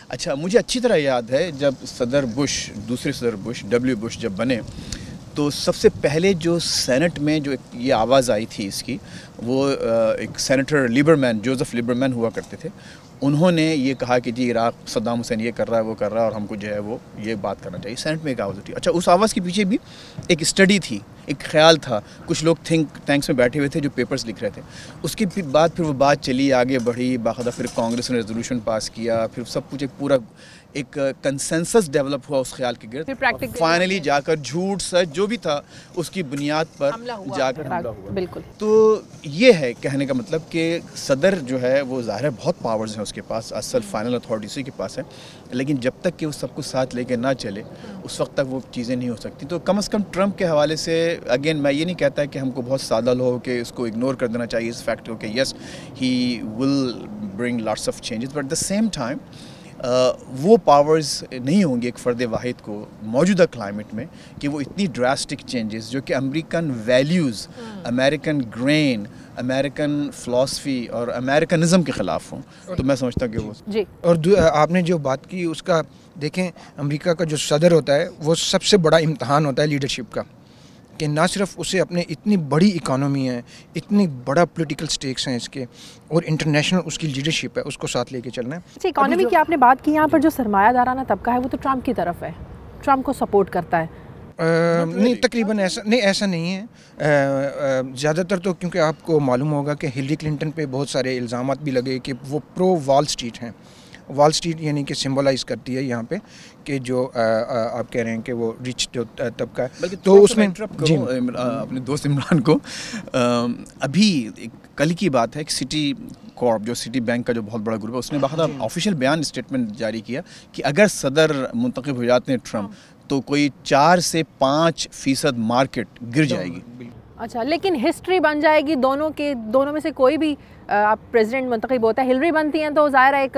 اچھا, مجھے اچھی طرح یاد ہے جب دوسرے صدر بش ڈبلیو بش جب بنے, تو سب سے پہلے جو سینٹ میں جو یہ آواز آئی تھی اس کی, وہ ایک سینیٹر لیبرمین, جوزف لیبرمین ہوا کرتے تھے. انہوں نے یہ کہا کہ جی عراق صدام حسین یہ کر رہا ہے, وہ کر رہا ہے, اور ہم کو جو ہے وہ یہ بات کرنا چاہیے. سینٹ میں ایک آواز تھی. اچھا, اس آواز کے پیچھے بھی ایک اسٹڈی تھی, ایک خیال تھا, کچھ لوگ تھنک ٹینکس میں بیٹھے ہوئے تھے جو پیپرز لکھ رہے تھے. اس کے بعد پھر وہ بات چلی, آگے بڑھی, باقاعدہ پھر کانگریس نے ریزولوشن پاس کیا, پھر سب کچھ ایک پورا ایک کنسنسس ڈیولپ ہوا اس خیال کے گرد. فائنلی جا کر جھوٹ سچ جو بھی تھا اس کی بنیاد پر جا کر حملہ ہوا. بالکل. تو یہ ہے کہنے کا مطلب کہ صدر جو ہے وہ ظاہر ہے بہت پاورز ہیں اس کے پاس, اصل فائنل اتھارٹی اسی کے پاس ہے, لیکن جب تک کہ وہ سب کو ساتھ لے کے نہ چلے اس وقت تک وہ چیزیں نہیں ہو سکتی. تو کم از کم ٹرمپ کے حوالے سے اگین میں یہ نہیں کہتا کہ ہم کو بہت سادہ لو کہ اس کو اگنور کر دینا چاہیے اس فیکٹ کو کہ yes he will bring lots of changes, but at the same time وہ پاورز نہیں ہوں گے ایک فرد واحد کو موجودہ کلائمیٹ میں کہ وہ اتنی ڈراسٹک چینجز جو کہ American values, American green, American philosophy اور امریکنزم کے خلاف ہوں. تو میں سمجھتا ہوں کہ وہ جی. اور آپ نے جو بات کی اس کا دیکھیں, امریکہ کا جو صدر ہوتا ہے وہ سب سے بڑا امتحان ہوتا ہے لیڈرشپ کا, کہ نہ صرف اسے اپنے اتنی بڑی اکانومی ہے, اتنی بڑا پولیٹیکل سٹیکس ہیں اس کے, اور انٹرنیشنل اس کی لیڈرشپ ہے, اس کو ساتھ لے کے چلنا ہے. اچھا, اکانومی کی آپ نے بات کی, یہاں پر جو سرمایہ دارانہ طبقہ ہے وہ تو ٹرمپ کی طرف ہے, ٹرمپ کو سپورٹ کرتا ہے. نہیں, تقریباً ایسا نہیں ہے. زیادہ تر تو کیونکہ آپ کو معلوم ہوگا کہ ہلری کلنٹن پہ بہت سارے الزامات بھی لگے کہ وہ پرو وال اسٹریٹ ہیں. وال اسٹریٹ یعنی کہ سمبلائز کرتی ہے یہاں پہ کہ جو آپ کہہ رہے ہیں کہ وہ ریچ جو طبقہ ہے. تو اس میں اپنے دوست عمران کو, ابھی کل کی بات ہے کہ سٹی کارپ جو سٹی بینک کا جو بہت بڑا گروپ ہے, اس نے باقاعدہ آفیشیل بیان اسٹیٹمنٹ جاری کیا کہ اگر صدر منتخب ہو جاتے ہیں ٹرمپ تو کوئی 4 سے 5% مارکیٹ گر جائے گی. اچھا، لیکن ہسٹری بن جائے گی دونوں میں سے کوئی بھی آپ پریزیڈنٹ منتخب ہوتا ہے. ہلری بنتی ہیں تو ظاہر ہے ایک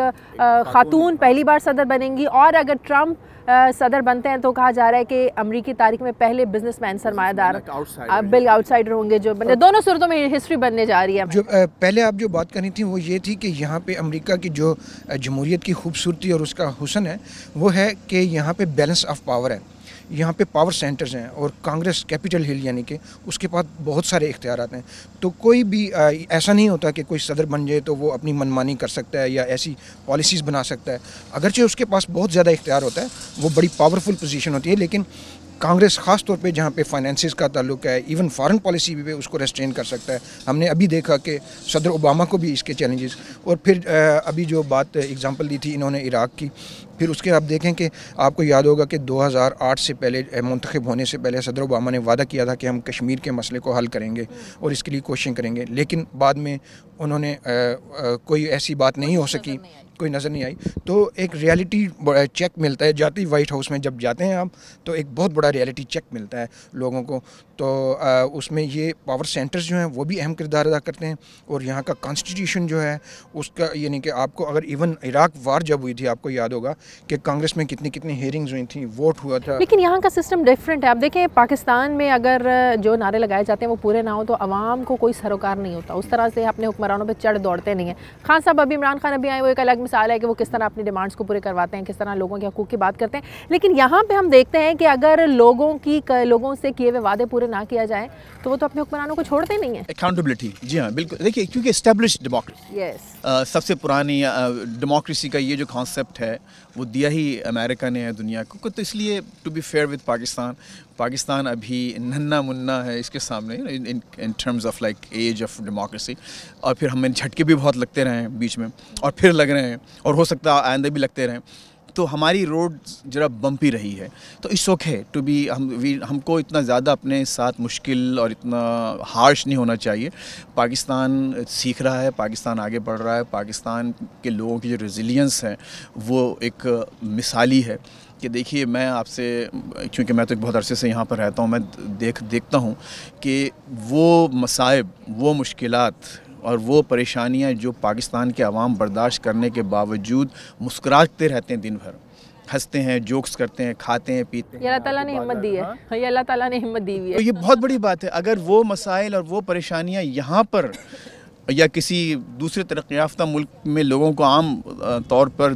خاتون پہلی بار صدر بنیں گی، اور اگر ٹرمپ صدر بنتے ہیں تو کہا جا رہا ہے کہ امریکی تاریخ میں پہلے بزنس مین سرمایہ دار بل آؤٹ سائڈر ہوں گے جو بنے. دونوں صورتوں میں ہسٹری بننے جا رہی ہے. جو پہلے آپ جو بات کرنی تھی وہ یہ تھی کہ یہاں پہ امریکہ کی جو جمہوریت کی خوبصورتی اور اس کا حسن ہے وہ ہے کہ یہاں پہ بیلنس آف پاور ہے. یہاں پہ پاور سینٹرز ہیں اور کانگریس کیپٹل ہل یعنی کہ اس کے پاس بہت سارے اختیارات ہیں. تو کوئی بھی ایسا نہیں ہوتا کہ کوئی صدر بن جائے تو وہ اپنی منمانی کر سکتا ہے یا ایسی پالیسیز بنا سکتا ہے. اگرچہ اس کے پاس بہت زیادہ اختیار ہوتا ہے، وہ بڑی پاورفل پوزیشن ہوتی ہے، لیکن کانگریس خاص طور پہ جہاں پہ فائنینسز کا تعلق ہے، ایون فارن پالیسی بھی اس کو ریسٹرین کر سکتا ہے. ہم نے ابھی دیکھا کہ صدر اوباما کو بھی اس کے چیلنجز، اور پھر ابھی جو بات ایگزامپل دی تھی انہوں نے عراق کی، پھر اس کے آپ دیکھیں کہ آپ کو یاد ہوگا کہ 2008 سے پہلے منتخب ہونے سے پہلے صدر اوباما نے وعدہ کیا تھا کہ ہم کشمیر کے مسئلے کو حل کریں گے اور اس کے لیے کوششیں کریں گے، لیکن بعد میں انہوں نے کوئی ایسی بات نہیں ہو سکی، کوئی نظر نہیں آئی. تو ایک ریالٹی چیک ملتا ہے جاتی وائٹ ہاؤس میں جب جاتے ہیں آپ، تو ایک بہت بڑا ریالٹی چیک ملتا ہے لوگوں کو. تو اس میں یہ پاور سینٹرز جو ہیں وہ بھی اہم کردار ادا کرتے ہیں، اور یہاں کا کانسٹیٹیوشن جو ہے اس کا یعنی کہ آپ کو اگر ایون عراق وار جب ہوئی تھی آپ کو یاد ہوگا کہ کانگریس میں کتنی ہیئرنگز ہوئی تھیں، ووٹ ہوا تھا. لیکن یہاں کا سسٹم ڈیفرنٹ ہے. آپ دیکھیں پاکستان میں اگر جو نعرے لگائے جاتے ہیں وہ پورے نہ ہو تو عوام کو کوئی سروکار نہیں ہوتا، اس طرح سے اپنے حکمرانوں پہ چڑھ دوڑتے نہیں ہیں. خان صاحب ابھی عمران خان ابھی آئے، وہ ایک الگ مثال ہے کہ وہ کس طرح اپنی ڈیمانڈس کو پورے کرواتے ہیں، کس طرح لوگوں کے حقوق کی بات کرتے ہیں. لیکن یہاں پہ ہم دیکھتے ہیں کہ اگر لوگوں سے کیے ہوئے وعدے پورے نہ کیا جائے تو وہ تو اپنے حکمرانوں کو چھوڑتے نہیں ہیں. اکاؤنٹیبلٹی، جی ہاں بالکل. دیکھیے کیونکہ اسٹیبلشڈ ڈیموکریسی، سب سے پرانی ڈیموکریسی کا یہ جو کانسیپٹ ہے وہ دیا ہی امریکہ نے ہے دنیا کو. تو اس لیے to be fair with Pakistan ابھی ننھا منا ہے اس کے سامنے in terms of like age of democracy. اور پھر ہمیں جھٹکے بھی بہت لگتے رہے ہیں بیچ میں، اور پھر لگ رہے ہیں، اور ہو سکتا ہے آئندہ بھی لگتے رہیں. تو ہماری روڈ ذرا بمپی رہی ہے، تو اٹس اوکے ٹو بی ہم کو اتنا زیادہ اپنے ساتھ مشکل اور اتنا ہارش نہیں ہونا چاہیے. پاکستان سیکھ رہا ہے، پاکستان آگے بڑھ رہا ہے. پاکستان کے لوگوں کی جو ریزیلینس ہے وہ ایک مثالی ہے. کہ دیکھیے میں آپ سے، کیونکہ میں تو ایک بہت عرصے سے یہاں پر رہتا ہوں، میں دیکھتا ہوں کہ وہ مصائب، وہ مشکلات اور وہ پریشانیاں جو پاکستان کے عوام برداشت کرنے کے باوجود مسکراتے رہتے ہیں، دن بھر ہنستے ہیں، جوکس کرتے ہیں، کھاتے ہیں، پیتے ہیں. یہ اللہ تعالیٰ نے ہمت دی ہے، یہ اللہ تعالیٰ نے ہمت دی ہوئی ہے. تو یہ بہت بڑی بات ہے. اگر وہ مسائل اور وہ پریشانیاں یہاں پر یا کسی دوسرے ترقی یافتہ ملک میں لوگوں کو عام طور پر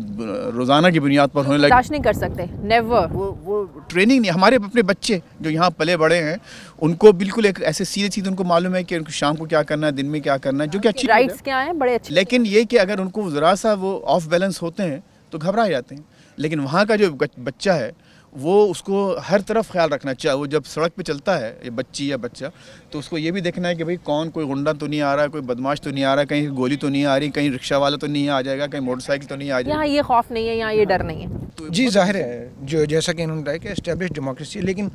روزانہ کی بنیاد پر ہونے لگے، برداشت نہیں کر سکتے. نیور. وہ ٹریننگ نہیں. ہمارے اپنے بچے جو یہاں پلے بڑے ہیں ان کو بالکل ایک ایسے سیدھے سیدھے ان کو معلوم ہے کہ ان کو شام کو کیا کرنا ہے، دن میں کیا کرنا ہے، جو کہ اچھی رائٹس کیا ہیں بڑے اچھے. لیکن یہ کہ اگر ان کو ذرا سا وہ آف بیلنس ہوتے ہیں تو گھبرا جاتے ہیں. لیکن وہاں کا جو بچہ ہے وہ اس کو ہر طرف خیال رکھنا چاہیے. وہ جب سڑک پہ چلتا ہے یہ بچی یا بچہ، تو اس کو یہ بھی دیکھنا ہے کہ بھئی کون، کوئی غنڈہ تو نہیں آ رہا ہے، کوئی بدماش تو نہیں آ رہا ہے، کہیں گولی تو نہیں آ رہی، کہیں رکشہ والا تو نہیں آ جائے گا، کہیں موٹر سائیکل تو نہیں آ جائے گا. یہاں یہ خوف نہیں ہے، یہاں یہ ڈر نہیں ہے. جی ظاہر ہے جو جیسا کہ انہوں نے کہا کہ اسٹیبلش ڈیموکریسی. لیکن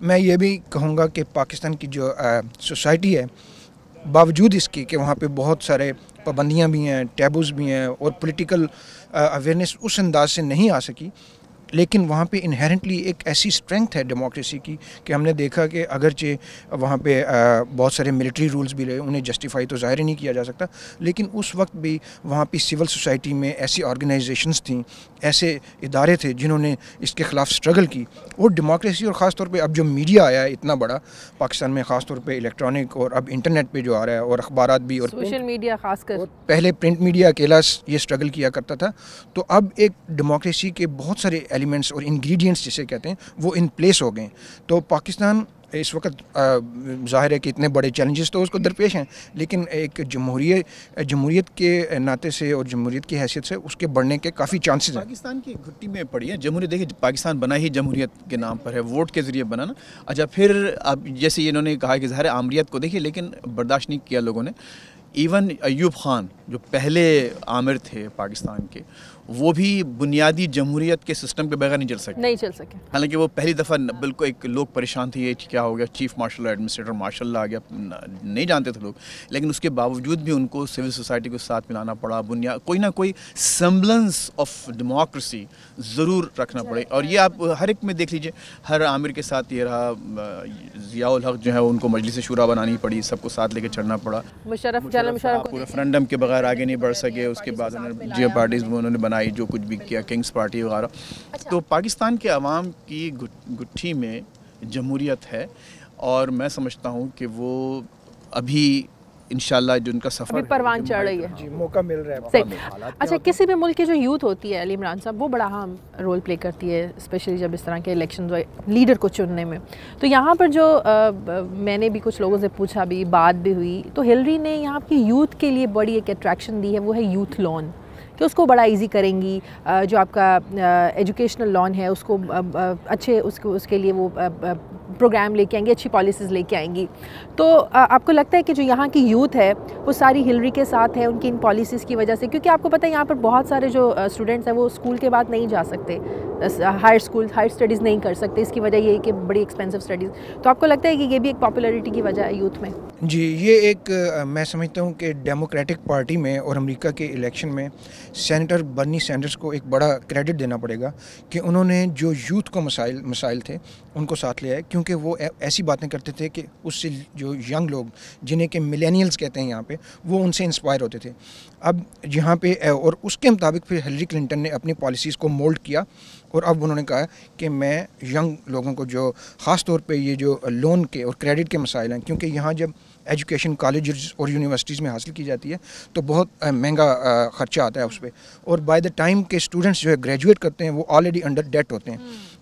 میں یہ بھی کہوں گا کہ پاکستان کی جو سوسائٹی ہے، باوجود اس کی کہ وہاں پہ بہت سارے پابندیاں بھی ہیں، ٹیبوز بھی ہیں، اور پولیٹیکل اویئرنیس اس انداز سے نہیں آ سکی، لیکن وہاں پہ انہیرنٹلی ایک ایسی اسٹرینتھ ہے ڈیموکریسی کی کہ ہم نے دیکھا کہ اگرچہ وہاں پہ بہت سارے ملٹری رولز بھی رہے، انہیں جسٹیفائی تو ظاہر ہی نہیں کیا جا سکتا، لیکن اس وقت بھی وہاں پہ سول سوسائٹی میں ایسی آرگنائزیشنز تھیں، ایسے ادارے تھے جنہوں نے اس کے خلاف اسٹرگل کی. اور ڈیموکریسی، اور خاص طور پہ اب جو میڈیا آیا ہے اتنا بڑا پاکستان میں، خاص طور پہ الیکٹرانک اور اب انٹرنیٹ پہ جو آ رہا ہے، اور اخبارات بھی، اور سوشل میڈیا خاص کر. پہلے پرنٹ میڈیا اکیلا یہ اسٹرگل کیا کرتا تھا، تو اب ایک ڈیموکریسی کے بہت سارے ایلیمنٹس اور انگریڈینٹس جسے کہتے ہیں وہ ان پلیس ہو گئے. تو پاکستان اس وقت ظاہر ہے کہ اتنے بڑے چیلنجز تو اس کو درپیش ہیں، لیکن ایک جمہوریت کے ناطے سے اور جمہوریت کی حیثیت سے اس کے بڑھنے کے کافی چانسز ہیں. پاکستان کی گھٹی میں پڑی ہے جمہوریت. دیکھیے پاکستان بنا ہی جمہوریت کے نام پر ہے، ووٹ کے ذریعے بنا نا. اچھا پھر اب جیسے انہوں نے کہا کہ ظاہر آمریت کو دیکھیے، لیکن برداشت نہیں کیا لوگوں نے. ایون ایوب خان جو پہلے آمر تھے پاکستان کے، وہ بھی بنیادی جمہوریت کے سسٹم کے بغیر نہیں چل سکے. حالانکہ وہ پہلی دفعہ بالکل ایک لوگ پریشان تھے، یہ کیا ہو گیا، chief martial administrator martial law گیا، نہیں جانتے تھے لوگ، لیکن اس کے باوجود بھی ان کو سول سوسائٹی کو ساتھ ملانا پڑا. کوئی نہ کوئی سمبلنس آف ڈیموکریسی ضرور رکھنا پڑے. اور یہ آپ ہر ایک میں دیکھ لیجئے، ہر عامر کے ساتھ یہ رہا. ضیاء الحق جو ہے ان کو مجلس شورا بنانی پڑی، سب کو ساتھ لے کے چلنا پڑا. مشرف ریفرنڈم کے بغیر آگے نہیں بڑھ سکے. اس کے بعد انہوں پارٹیز انہوں نے بنائی، جو کچھ بھی کیا، کنگز پارٹی وغیرہ. تو پاکستان کے عوام کی گٹھی میں جمہوریت ہے، اور میں سمجھتا ہوں کہ وہ ابھی انشاءاللہ جو ان کا سفر پروان چڑھ رہی ہے، جی موقع مل رہا ہے. اچھا، کسی بھی ملک کی جو یوتھ ہوتی ہے علی عمران صاحب، وہ بڑا اہم رول پلے کرتی ہے، اسپیشلی جب اس طرح کے الیکشنز ہوئے لیڈر کو چننے میں. تو یہاں پر جو میں نے بھی کچھ لوگوں سے پوچھا بھی، بات بھی ہوئی، تو ہلری نے یہاں کی یوتھ کے لیے بڑی ایک اٹریکشن دی ہے، وہ ہے یوتھ لون، کہ اس کو بڑا ایزی کریں گی. جو آپ کا ایجوکیشنل لون ہے اس کو اچھے اس کے لیے وہ پروگرام لے کے آئیں گی، اچھی پالیسیز لے کے آئیں گی. تو آپ کو لگتا ہے کہ جو یہاں کی یوتھ ہے وہ ساری ہلری کے ساتھ ہے ان کی ان پالیسیز کی وجہ سے؟ کیونکہ آپ کو پتہ ہے یہاں پر بہت سارے جو اسٹوڈنٹس ہیں وہ اسکول کے بعد نہیں جا سکتے، ہائر اسٹڈیز نہیں کر سکتے. اس کی وجہ یہ ہے کہ بڑی ایکسپینسو اسٹڈیز. تو آپ کو لگتا ہے کہ یہ بھی ایک پاپولیرٹی کی وجہ ہے یوتھ میں؟ جی، یہ ایک میں سمجھتا ہوں کہ ڈیموکریٹک پارٹی میں اور امریکہ کے الیکشن میں سینیٹر برنی سینڈرز کو ایک بڑا کریڈٹ دینا پڑے گا کہ انہوں نے جو یوتھ کو مسائل تھے ان کو ساتھ لیا ہے. کیونکہ وہ ایسی باتیں کرتے تھے کہ اس سے جو ینگ لوگ جنہیں کہ ملینیلز کہتے ہیں یہاں پہ، وہ ان سے انسپائر ہوتے تھے. اب یہاں پہ اور اس کے مطابق پھر ہلری کلنٹن نے اپنی پالیسیز کو مولڈ کیا، اور اب انہوں نے کہا کہ میں ینگ لوگوں کو، جو خاص طور پہ یہ جو لون کے اور کریڈٹ کے مسائل ہیں، کیونکہ یہاں جب ایجوکیشن کالجز اور یونیورسٹیز میں حاصل کی جاتی ہے تو بہت مہنگا خرچہ آتا ہے اس پہ، اور بائی دا ٹائم کہ اسٹوڈنٹس جو ہے گریجویٹ کرتے ہیں وہ آلریڈی انڈر ڈیٹ ہوتے ہیں.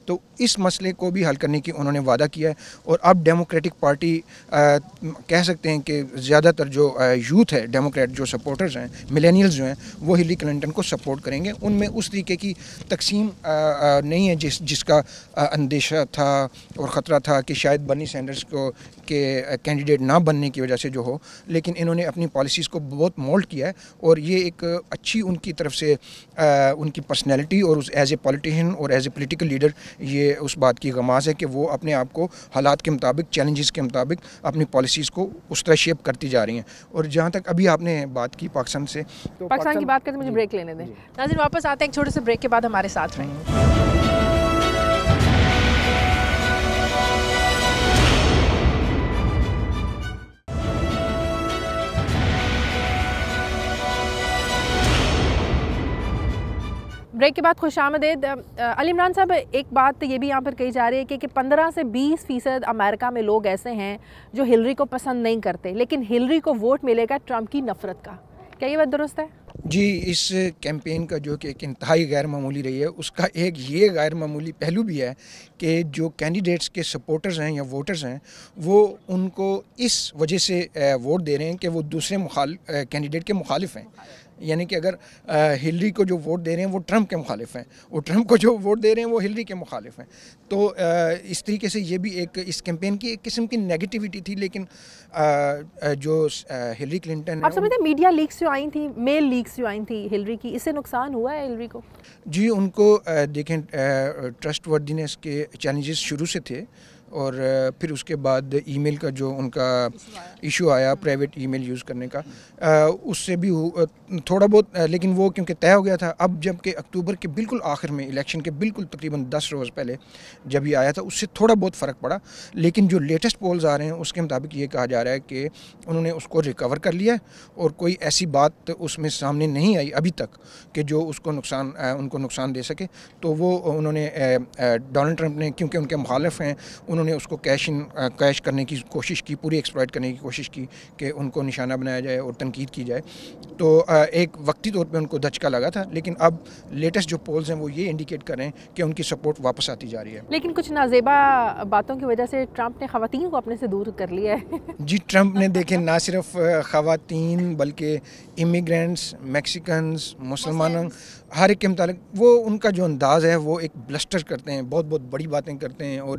تو اس مسئلے کو بھی حل کرنے کی انہوں نے وعدہ کیا ہے. اور اب ڈیموکریٹک پارٹی کہہ سکتے ہیں کہ زیادہ تر جو یوتھ ہے ڈیموکریٹ، جو سپورٹرز ہیں، ملینیلز جو ہیں، وہ ہلری کلنٹن کو سپورٹ کریں گے. ان میں اس طریقے کی تقسیم نہیں ہے جس کا اندیشہ تھا اور خطرہ تھا کہ شاید برنی سینڈرز کو کے کینڈیڈیٹ نہ بننے کی وجہ سے جو ہو. لیکن انہوں نے اپنی پالیسیز کو بہت مولڈ کیا ہے، اور یہ ایک اچھی ان کی طرف سے ان کی پرسنالٹی اور ایز اے پولیٹیشین اور ایز اے پولیٹیکل لیڈر یہ اس بات کی غماز ہے کہ وہ اپنے آپ کو حالات کے مطابق، چیلنجز کے مطابق اپنی پالیسیز کو اس طرح شیپ کرتی جا رہی ہیں. اور جہاں تک ابھی آپ نے بات کی پاکستان سے، تو پاکستان کی بات کرتے مجھے بریک لینے دیں. ناظرین واپس آتے ہیں ایک چھوٹے سے بریک کے بعد، ہمارے ساتھ رہیں. بریک کے بعد خوش آمدید. علی عمران صاحب، ایک بات یہ بھی یہاں پر کہی جا رہی ہے کہ 15 سے 20% امریکہ میں لوگ ایسے ہیں جو ہلری کو پسند نہیں کرتے، لیکن ہلری کو ووٹ ملے گا ٹرمپ کی نفرت کا. کیا یہ بات درست ہے؟ جی، اس کیمپین کا جو کہ ایک انتہائی غیر معمولی رہی ہے، اس کا ایک یہ غیر معمولی پہلو بھی ہے کہ جو کینڈیڈیٹس کے سپورٹرز ہیں یا ووٹرز ہیں، وہ ان کو اس وجہ سے ووٹ دے رہے ہیں کہ وہ دوسرے کینڈیڈیٹ کے مخالف ہیں. یعنی کہ اگر ہلری کو جو ووٹ دے رہے ہیں وہ ٹرمپ کے مخالف ہیں، اور ٹرمپ کو جو ووٹ دے رہے ہیں وہ ہلری کے مخالف ہیں. تو اس طریقے سے یہ بھی ایک اس کیمپین کی ایک قسم کی نیگیٹیوٹی تھی. لیکن جو ہلری کلنٹن، آپ سمجھتے ہیں میڈیا لیکس جو آئی تھیں، میل لیکس جو آئی تھیں ہلری کی، اس سے نقصان ہوا ہے ہلری کو؟ جی، ان کو دیکھیں ٹرسٹ وردینس کے چیلنجز شروع سے تھے، اور پھر اس کے بعد ای میل کا جو ان کا ایشو آیا، پرائیویٹ ای میل یوز کرنے کا، اس سے بھی تھوڑا بہت، لیکن وہ کیونکہ طے ہو گیا تھا. اب جب کہ اکتوبر کے بالکل آخر میں، الیکشن کے بالکل تقریباً 10 روز پہلے جب یہ آیا تھا، اس سے تھوڑا بہت فرق پڑا. لیکن جو لیٹسٹ پولز آ رہے ہیں اس کے مطابق یہ کہا جا رہا ہے کہ انہوں نے اس کو ریکور کر لیا ہے، اور کوئی ایسی بات اس میں سامنے نہیں آئی ابھی تک کہ جو اس کو ان کو نقصان دے سکے. تو وہ انہوں نے ڈونلڈ ٹرمپ نے، کیونکہ ان کے مخالف ہیں، انہوں نے اس کو کیش کرنے کی کوشش کی، پوری ایکسپلائٹ کرنے کی کوشش کی کہ ان کو نشانہ بنایا جائے اور تنقید کی جائے. تو ایک وقتی طور پہ ان کو دھچکا لگا تھا، لیکن اب لیٹسٹ جو پولز ہیں وہ یہ انڈیکیٹ کر رہے ہیں کہ ان کی سپورٹ واپس آتی جا رہی ہے. لیکن کچھ نازیبا باتوں کی وجہ سے ٹرمپ نے خواتین کو اپنے سے دور کر لیا ہے. جی، ٹرمپ نے دیکھیں نہ صرف خواتین بلکہ امیگرینٹس، میکسیکنز، مسلمانوں، ہر ایک کے متعلق وہ ان کا جو انداز ہے وہ ایک بلسٹر کرتے ہیں، بہت بہت بڑی باتیں کرتے ہیں، اور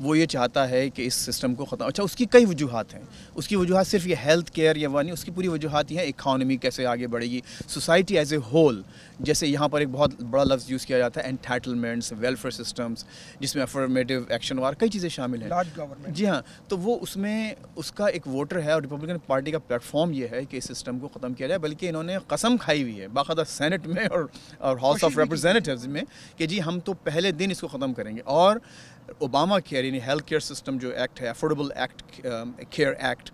وہ یہ چاہتا ہے کہ اس سسٹم کو ختم. اچھا اس کی کئی وجوہات ہیں, اس کی وجوہات صرف یہ ہیلتھ کیئر یا وہ نہیں, اس کی پوری وجوہات یہ ہیں اکانومی کیسے آگے بڑھے گی, سوسائٹی ایز اے ہول. جیسے یہاں پر ایک بہت بڑا لفظ یوز کیا جاتا ہے انٹائٹلمنٹس, ویلفیئر سسٹمس, جس میں افرمیٹیو ایکشن وار کئی چیزیں شامل ہیں. جی ہاں, تو وہ اس میں اس کا ایک ووٹر ہے, اور ریپبلکن پارٹی کا پلیٹ فارم یہ ہے کہ اس سسٹم کو ختم کیا جائے. بلکہ انہوں نے قسم کھائی ہوئی ہے باقاعدہ سینٹ میں اور ہاؤس آف ریپرزینٹیوز میں کہ جی ہم تو پہلے دن اس کو ختم کریں گے. اور اوباما کیئر یعنی ہیلتھ کیئر سسٹم جو ایکٹ ہے, افورڈیبل ایکٹ کیئر ایکٹ,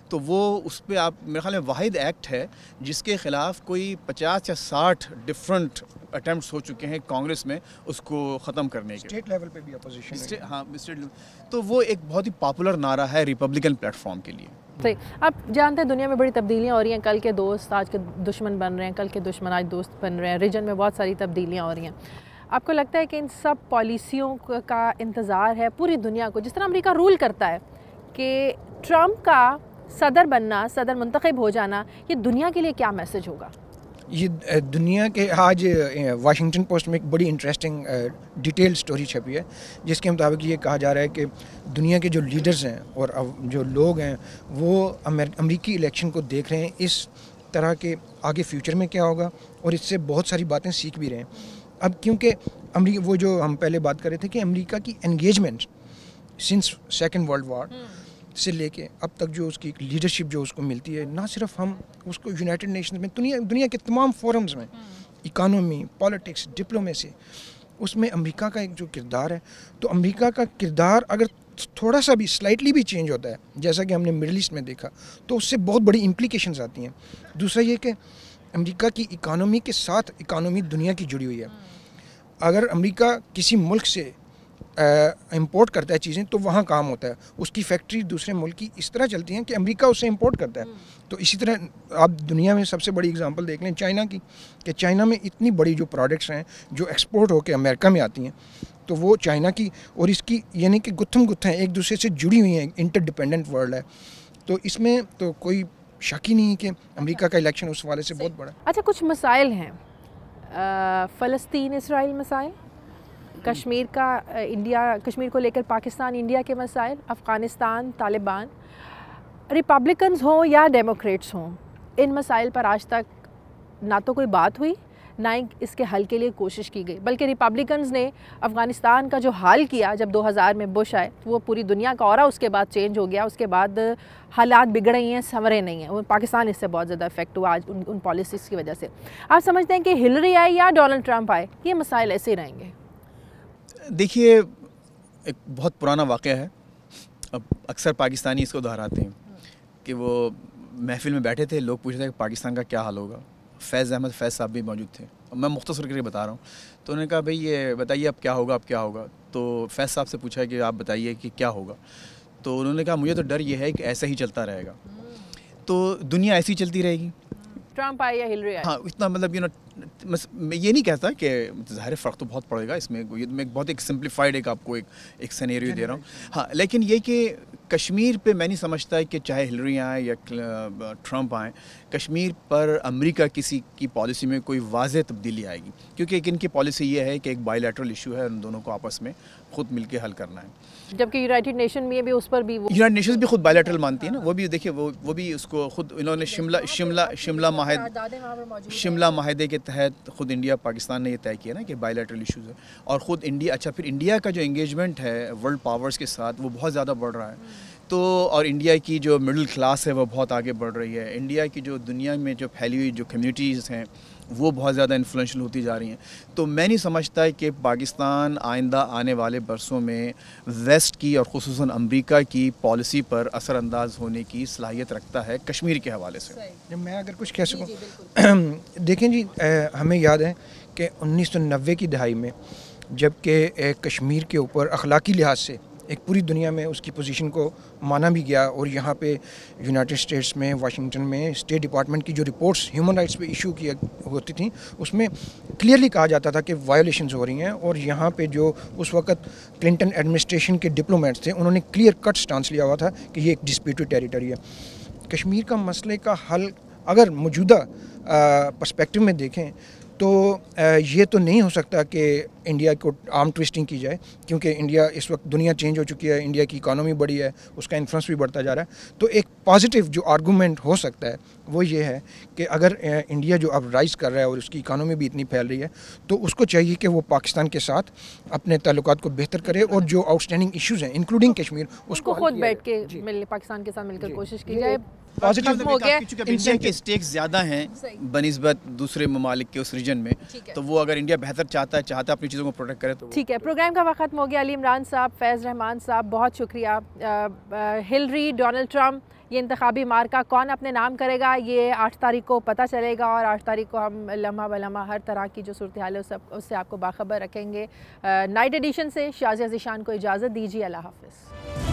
تو وہ اس پہ آپ میرے خیال میں واحد ایکٹ ہے جس کے خلاف کوئی 50 یا 60 ڈفرنٹ اٹیمپٹس ہو چکے ہیں کانگریس میں اس کو ختم کرنے کے. اسٹیٹ لیول پہ بھی اپوزیشن ہے. ہاں اسٹیٹ, تو وہ ایک بہت ہی پاپولر نعرہ ہے ریپبلکن پلیٹ فارم کے لیے. صحیح. آپ جانتے ہیں دنیا میں بڑی تبدیلیاں ہو رہی ہیں, کل کے دوست آج کے دشمن بن رہے ہیں, کل کے دشمن آج دوست بن رہے ہیں, ریجن میں بہت ساری تبدیلیاں ہو رہی ہیں. آپ کو لگتا ہے کہ ان سب پالیسیوں کا انتظار ہے پوری دنیا کو, جس طرح امریکہ رول کرتا ہے, کہ ٹرمپ کا صدر بننا, صدر منتخب ہو جانا, یہ دنیا کے لیے کیا میسج ہوگا؟ یہ دنیا کے آج واشنگٹن پوسٹ میں ایک بڑی انٹرسٹنگ ڈیٹیل سٹوری چھپی ہے جس کے مطابق یہ کہا جا رہا ہے کہ دنیا کے جو لیڈرز ہیں اور جو لوگ ہیں وہ امریکی الیکشن کو دیکھ رہے ہیں اس طرح کہ آگے فیوچر میں کیا ہوگا, اور اس سے بہت ساری باتیں سیکھ بھی رہے ہیں. اب کیونکہ وہ جو ہم پہلے بات کر رہے تھے کہ امریکہ کی engagement since second world war سے لے کے اب تک جو اس کی لیڈرشپ جو اس کو ملتی ہے, نہ صرف ہم اس کو یونائٹڈ نیشنز میں, دنیا کے تمام فورمز میں, اکانومی, پالیٹکس, ڈپلومیسی, اس میں امریکہ کا ایک جو کردار ہے, تو امریکہ کا کردار اگر تھوڑا سا بھی سلائٹلی بھی چینج ہوتا ہے جیسا کہ ہم نے مڈل ایسٹ میں دیکھا, تو اس سے بہت بڑی امپلیکیشنز آتی ہیں. دوسرا یہ کہ امریکہ کی اکانومی کے ساتھ اکانومی دنیا کی جڑی ہوئی ہے. اگر امریکہ کسی ملک سے امپورٹ کرتا ہے چیزیں تو وہاں کام ہوتا ہے, اس کی فیکٹری دوسرے ملک کی اس طرح چلتی ہیں کہ امریکہ اس سے امپورٹ کرتا ہے. تو اسی طرح آپ دنیا میں سب سے بڑی اگزامپل دیکھ لیں چائنا کی, کہ چائنا میں اتنی بڑی جو پروڈکٹس ہیں جو ایکسپورٹ ہو کے امریکہ میں آتی ہیں, تو وہ چائنا کی اور اس کی یعنی کہ گتھم گتھا ایک دوسرے سے جڑی ہوئی ہیں, انٹر ڈپینڈنٹ ورلڈ ہے. تو اس میں تو کوئی شک ہی نہیں کہ امریکہ کا الیکشن اس حوالے سے بہت بڑا. اچھا کچھ مسائل ہیں, فلسطین اسرائیل مسائل, کشمیر کا انڈیا, کشمیر کو لے کر پاکستان انڈیا کے مسائل, افغانستان, طالبان, ریپبلکنز ہوں یا ڈیموکریٹس ہوں, ان مسائل پر آج تک نہ تو کوئی بات ہوئی نہ ہی اس کے حل کے لیے کوشش کی گئی. بلکہ ریپبلکنز نے افغانستان کا جو حال کیا جب 2000 میں بش آئے, وہ پوری دنیا کا اورا اس کے بعد چینج ہو گیا, اس کے بعد حالات بگڑے ہی ہیں, سنورے نہیں ہیں. پاکستان اس سے بہت زیادہ افیکٹ ہوا آج ان پالیسیز کی وجہ سے. آپ سمجھتے ہیں کہ ہلری آئے یا ڈونلڈ ٹرمپ آئے, یہ مسائل ایسے ہی رہیں گے؟ دیکھیے ایک بہت پرانا واقعہ ہے, اب اکثر پاکستانی اس کو دہراتے ہیں کہ وہ محفل میں بیٹھے تھے, لوگ پوچھ رہے تھے کہ پاکستان کا کیا حال ہوگا. فیض احمد فیض صاحب بھی موجود تھے, میں مختصر کر کے بتا رہا ہوں. تو انہوں نے کہا بھئی یہ بتائیے اب کیا ہوگا, اب کیا ہوگا. تو فیض صاحب سے پوچھا کہ آپ بتائیے کہ کیا ہوگا. تو انہوں نے کہا مجھے تو ڈر یہ ہے کہ ایسا ہی چلتا رہے گا, تو دنیا ایسی چلتی رہے گی. ٹرمپ آئے یا ہلری آئے, ہاں اتنا مطلب میں یہ نہیں کہتا کہ ظاہر فرق تو بہت پڑے گا اس میں, میں بہت ایک سمپلیفائڈ ایک آپ کو ایک سینیریو دے رہا ہوں. ہاں لیکن یہ کہ کشمیر پہ میں نہیں سمجھتا کہ چاہے ہلری آئیں یا ٹرمپ آئیں, کشمیر پر امریکہ کسی کی پالیسی میں کوئی واضح تبدیلی آئے گی, کیونکہ ایک ان کی پالیسی یہ ہے کہ ایک بائی لیٹرل ایشو ہے, ان دونوں کو آپس میں خود مل کے حل کرنا ہے. جبکہ یونائٹڈ نیشن میں بھی اس پر بھی یونائٹڈ نیشنز بھی خود بائی لیٹرل مانتی ہے نا. وہ بھی دیکھیے وہ بھی اس کو خود انہوں نے شملہ معاہدے کے تحت خود انڈیا پاکستان نے یہ طے کیا نا کہ بائی لیٹرل ایشوز ہے, اور خود انڈیا, اچھا پھر انڈیا کا جو انگیجمنٹ ہے ورلڈ پاورز کے ساتھ وہ بہت زیادہ بڑھ رہا ہے. تو اور انڈیا کی جو مڈل کلاس ہے وہ بہت آگے بڑھ رہی ہے. انڈیا کی جو دنیا میں جو پھیلی ہوئی جو کمیونٹیز ہیں وہ بہت زیادہ انفلوئنشل ہوتی جا رہی ہیں. تو میں نہیں سمجھتا کہ پاکستان آئندہ آنے والے برسوں میں ویسٹ کی اور خصوصاً امریکہ کی پالیسی پر اثر انداز ہونے کی صلاحیت رکھتا ہے کشمیر کے حوالے سے. میں اگر کچھ کہہ سکوں, دیکھیں جی, ہمیں یاد ہے کہ 1990 کی دہائی میں جب کہ کشمیر کے اوپر اخلاقی لحاظ سے ایک پوری دنیا میں اس کی پوزیشن کو مانا بھی گیا, اور یہاں پہ یونائٹڈ اسٹیٹس میں واشنگٹن میں اسٹیٹ ڈپارٹمنٹ کی جو رپورٹس ہیومن رائٹس پہ ایشو کیا ہوتی تھیں اس میں کلیئرلی کہا جاتا تھا کہ وائلیشنز ہو رہی ہیں. اور یہاں پہ جو اس وقت کلنٹن ایڈمنسٹریشن کے ڈپلومیٹس تھے انہوں نے کلیئر کٹ سٹانس لیا ہوا تھا کہ یہ ایک ڈسپیوٹڈ ٹیریٹری ہے. کشمیر کا مسئلے کا حل اگر موجودہ پرسپیکٹو میں دیکھیں تو یہ تو نہیں ہو سکتا کہ انڈیا کو آرم ٹویسٹنگ کی جائے، کیونکہ انڈیا اس وقت دنیا چینج ہو چکی ہے، انڈیا کی اکانومی بڑی ہے، اس کا انفلوئنس بھی بڑھتا جا رہا ہے. تو ایک پازیٹیو جو آرگومنٹ ہو سکتا ہے وہ یہ ہے کہ اگر انڈیا جو اب رائز کر رہا ہے اور اس کی اکانومی بھی اتنی پھیل رہی ہے، تو اس کو چاہیے کہ وہ پاکستان کے ساتھ اپنے تعلقات کو بہتر کرے، اور جو آؤٹ اسٹینڈنگ ایشوز ہیں انکلوڈنگ کشمیر اس کو خود بیٹھ کے پاکستان کے ساتھ مل کر کوشش کی جائے. ہو گیا انڈیا کے اسٹیکس زیادہ ہیں بنسبت دوسرے ممالک کے اس ریجن میں، تو وہ اگر انڈیا بہتر چاہتا ہے اپنی چیزوں کو پروٹیکٹ کرے تو ٹھیک ہے. پروگرام کا وقت ختم ہو گیا. علی عمران صاحب، فیض رحمان صاحب، بہت شکریہ. ہلری، ڈونلڈ ٹرمپ، یہ انتخابی مارکہ کون اپنے نام کرے گا یہ 8 تاریخ کو پتہ چلے گا، اور 8 تاریخ کو ہم لمحہ بلمحہ ہر طرح کی جو صورتحال ہے اس سے آپ کو باخبر رکھیں گے. نائٹ ایڈیشن سے شازیہ ذیشان کو اجازت دیجیے. اللہ حافظ.